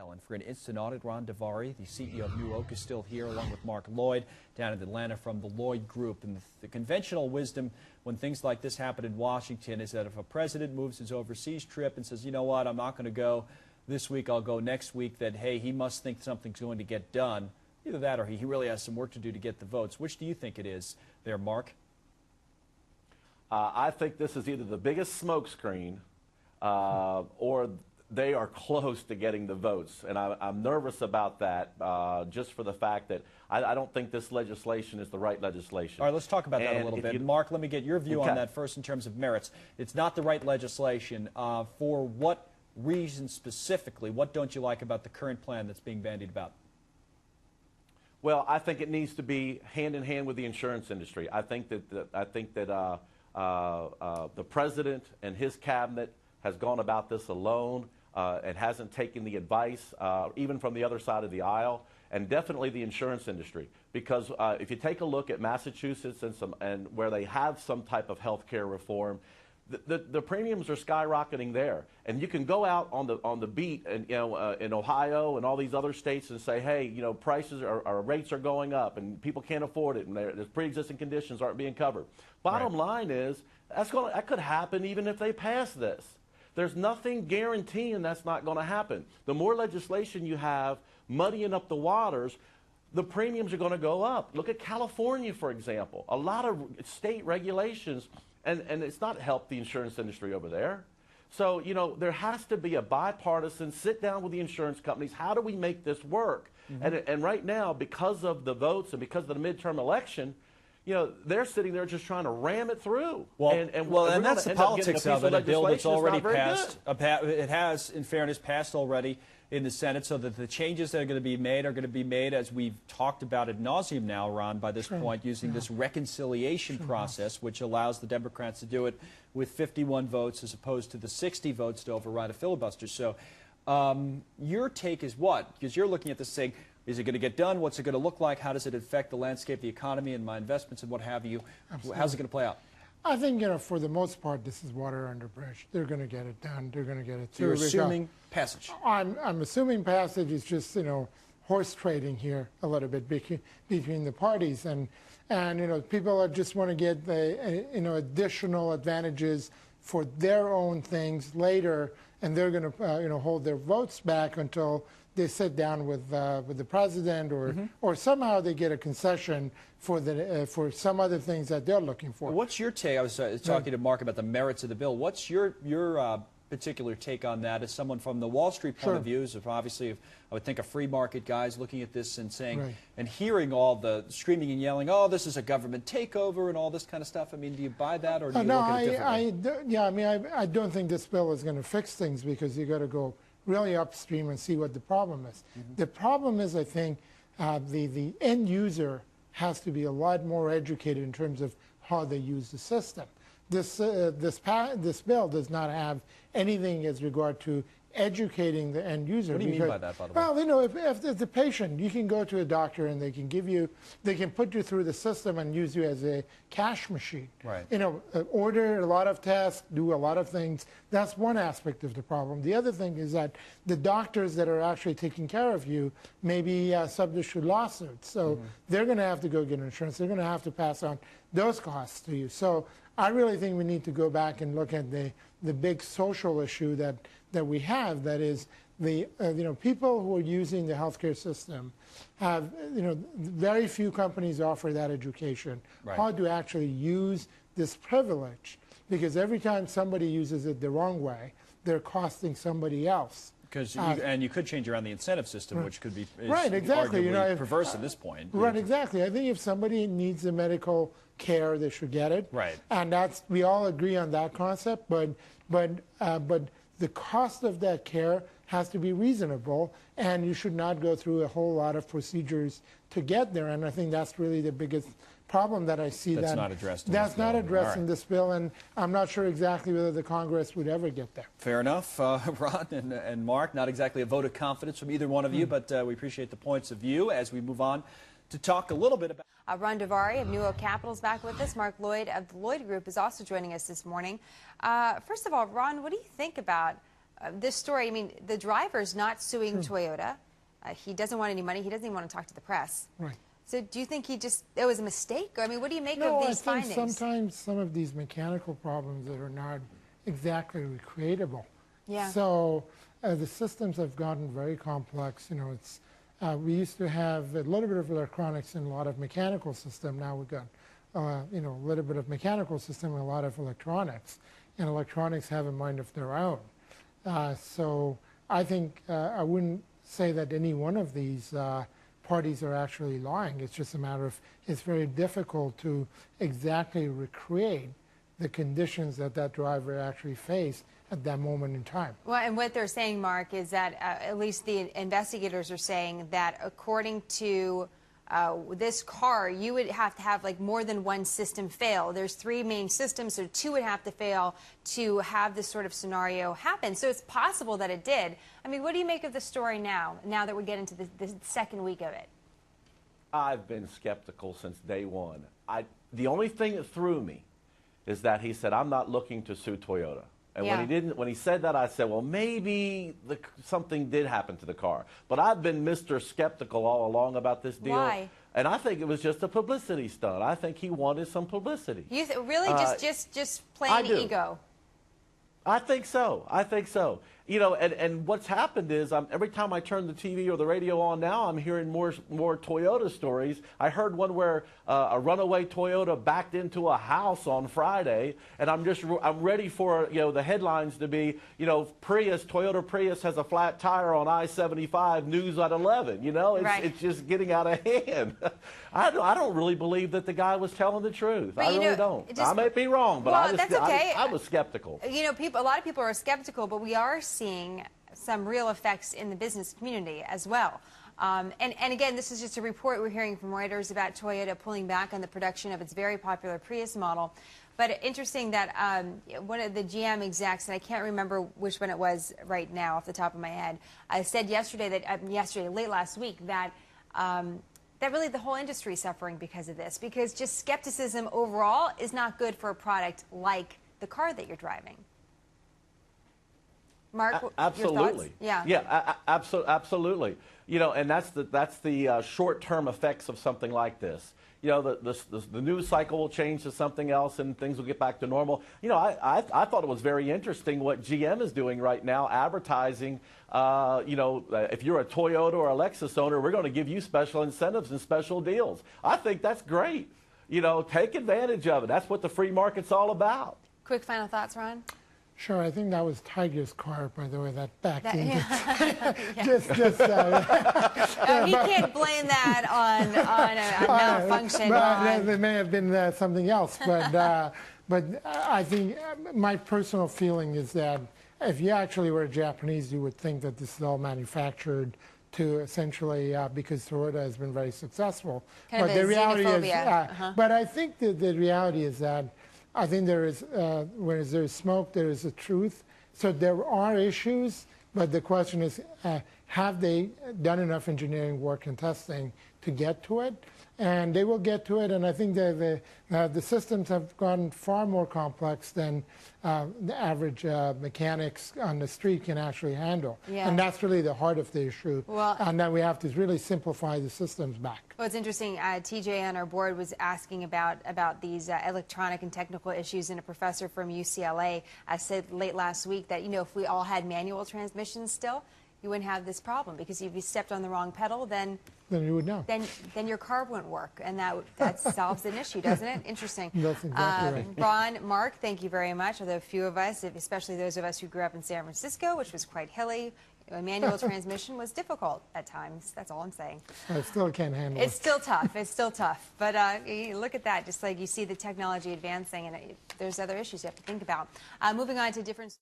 And for an instant audit, RUNAWAY, the CEO of NewOak, is still here, along with Mark Lloyd down in Atlanta from the Lloyd Group. And the conventional wisdom when things like this happen in Washington is that if a president moves his overseas trip and says, you know what, I'm not going to go this week, I'll go next week, that, hey, he must think something's going to get done. Either that or he really has some work to do to get the votes. Which do you think it is there, Mark? I think this is either the biggest smokescreen or they are close to getting the votes. And I'm nervous about that just for the fact that I don't think this legislation is the right legislation. All right, let's talk about that a little bit. Mark, let me get your view on that first in terms of merits. It's not the right legislation. For what reason specifically? What don't you like about the current plan that's being bandied about? Well, I think it needs to be hand in hand with the insurance industry. I think that the president and his cabinet has gone about this alone and hasn't taken the advice, even from the other side of the aisle, and definitely the insurance industry. Because if you take a look at Massachusetts and where they have some type of health care reform, the premiums are skyrocketing there, and you can go out on the beat and in Ohio and all these other states and say, hey, prices our rates are going up and people can't afford it, and there's pre-existing conditions aren't being covered. Bottom line is that could happen even if they pass this. There's nothing guaranteeing that's not going to happen. The more legislation you have muddying up the waters, the premiums are going to go up. Look at California, for example. A lot of state regulations. And it's not helped the insurance industry over there. So, there has to be a bipartisan sit down with the insurance companies. How do we make this work? And right now, because of the votes and because of the midterm election, they're sitting there just trying to ram it through. Well, and that's the politics of it. A bill that's already passed. It has, in fairness, passed already in the Senate, so that the changes that are going to be made as we've talked about ad nauseum now, Ron, by this point, using this reconciliation process, which allows the Democrats to do it with 51 votes as opposed to the 60 votes to override a filibuster. So your take is what? Because you're looking at this saying, is it going to get done? What's it going to look like? How does it affect the landscape, the economy, and my investments and what have you? Absolutely. How's it going to play out? I think, for the most part, this is water under bridge. They're going to get it done. They're going to get it through. You're assuming passage. I'm assuming passage is just, horse trading here a little bit between the parties. And people just want to get the, additional advantages for their own things later, and they're going to, hold their votes back until they sit down with the president, or somehow they get a concession for some other things that they're looking for. What's your take? I was talking to Mark about the merits of the bill. What's your particular take on that as someone from the Wall Street point of view? Obviously, I would think a free market guys looking at this and saying, and hearing all the screaming and yelling, oh, this is a government takeover and all this kind of stuff. I mean, do you buy that, or do you look at it differently? I don't think this bill is going to fix things, because you got to go really upstream and see what the problem is. The problem is, I think, the end user has to be a lot more educated in terms of how they use the system. This bill does not have anything as regard to educating the end user. What do you mean by that, by the way? Well, if the patient, you can go to a doctor and they can put you through the system and use you as a cash machine. Right. Order a lot of tests, do a lot of things. That's one aspect of the problem. The other thing is that the doctors that are actually taking care of you may be subject to lawsuits. So they're going to have to go get insurance. They're going to have to pass on those costs to you. So I really think we need to go back and look at the big social issue that we have. That is, the people who are using the healthcare system have, very few companies offer that education. How to actually use this privilege, because every time somebody uses it the wrong way, they're costing somebody else. And you could change around the incentive system, which could be exactly. arguably perverse at this point. Exactly. I think if somebody needs the medical care, they should get it. Right. And we all agree on that concept. But the cost of that care has to be reasonable, and you should not go through a whole lot of procedures to get there. And I think that's really the biggest problem that I see. That's not addressed in that's this not bill. addressed in this bill, and I'm not sure exactly whether the Congress would ever get there. Fair enough, Ron and Mark. Not exactly a vote of confidence from either one of you, but we appreciate the points of view as we move on to talk a little bit about. RUNAWAY of NewOak Capital is back with us. Mark Lloyd of the Lloyd Group is also joining us this morning. First of all, Ron, what do you think about this story, I mean, the driver's not suing Toyota. He doesn't want any money. He doesn't even want to talk to the press. Right. So do you think it was a mistake? I mean, what do you make of these findings? I think sometimes some of these mechanical problems that are not exactly recreatable. Yeah. So the systems have gotten very complex. You know, it's we used to have a little bit of electronics and a lot of mechanical system. Now we've got you know, a little bit of mechanical system and a lot of electronics. And electronics have a mind of their own. So I think I wouldn't say that any one of these parties are actually lying. It's just a matter of it's very difficult to exactly recreate the conditions that that driver actually faced at that moment in time. Well, and what they're saying, Mark, is that at least the investigators are saying that according to this car, you would have to have like more than one system fail. There's 3 main systems, so 2 would have to fail to have this sort of scenario happen. So it's possible that it did. I mean, what do you make of the story now that we get into the second week of it? I've been skeptical since day one. The only thing that threw me is that he said, I'm not looking to sue Toyota. And when he said that, I said, well, maybe something did happen to the car. But I've been Mr. Skeptical all along about this deal. Why? And I think it was just a publicity stunt. I think he wanted some publicity. You really just plain ego? I think so. I think so. You know, and what's happened is every time I turn the TV or the radio on now, I'm hearing more Toyota stories. I heard one where a runaway Toyota backed into a house on Friday, and I'm ready for, you know, the headlines to be, you know, Toyota Prius has a flat tire on I-75, news at 11. You know, it's just getting out of hand. I don't really believe that the guy was telling the truth. But, I really don't. I may be wrong, but I was skeptical. You know, a lot of people are skeptical, but we are seeing some real effects in the business community as well. And again, this is just a report we're hearing from Reuters about Toyota pulling back on the production of its very popular Prius model. But interesting that one of the GM execs, and I can't remember which one it was right now off the top of my head, said yesterday that late last week, that that really the whole industry is suffering because of this, because just skepticism overall is not good for a product like the car that you're driving. Mark, absolutely. Your thoughts? Yeah, absolutely. You know, and that's the short-term effects of something like this. You know, the news cycle will change to something else, and things will get back to normal. You know, I thought it was very interesting what GM is doing right now, advertising. You know, if you're a Toyota or a Lexus owner, we're going to give you special incentives and special deals. I think that's great. You know, take advantage of it. That's what the free market's all about. Quick final thoughts, Ron? Sure, I think that was Tiger's car, by the way, that backed into. He can't blame that on a malfunction. There may have been something else, but I think my personal feeling is that if you actually were Japanese, you would think that this is all manufactured to essentially because Toyota has been very successful. But the reality is, but I think that the reality is that I think there is, when there is smoke, there is a truth. So there are issues, but the question is, have they done enough engineering work and testing to get to it? And they will get to it, and I think that the systems have gotten far more complex than the average mechanics on the street can actually handle. Yeah. And that's really the heart of the issue. Well, and then we have to really simplify the systems back. Well, it's interesting. TJ on our board was asking about these electronic and technical issues, and a professor from UCLA said late last week that, you know, if we all had manual transmissions still, you wouldn't have this problem, because if you stepped on the wrong pedal, then you would know. Then your car wouldn't work, and that solves an issue, doesn't it? Interesting. That's exactly right. Ron, Mark, thank you very much. Although a few of us, especially those of us who grew up in San Francisco, which was quite hilly, a manual transmission was difficult at times. That's all I'm saying. I still can't handle it. It's still tough. It's still tough. But you look at that, just like you see the technology advancing, and there's other issues you have to think about. Moving on to different...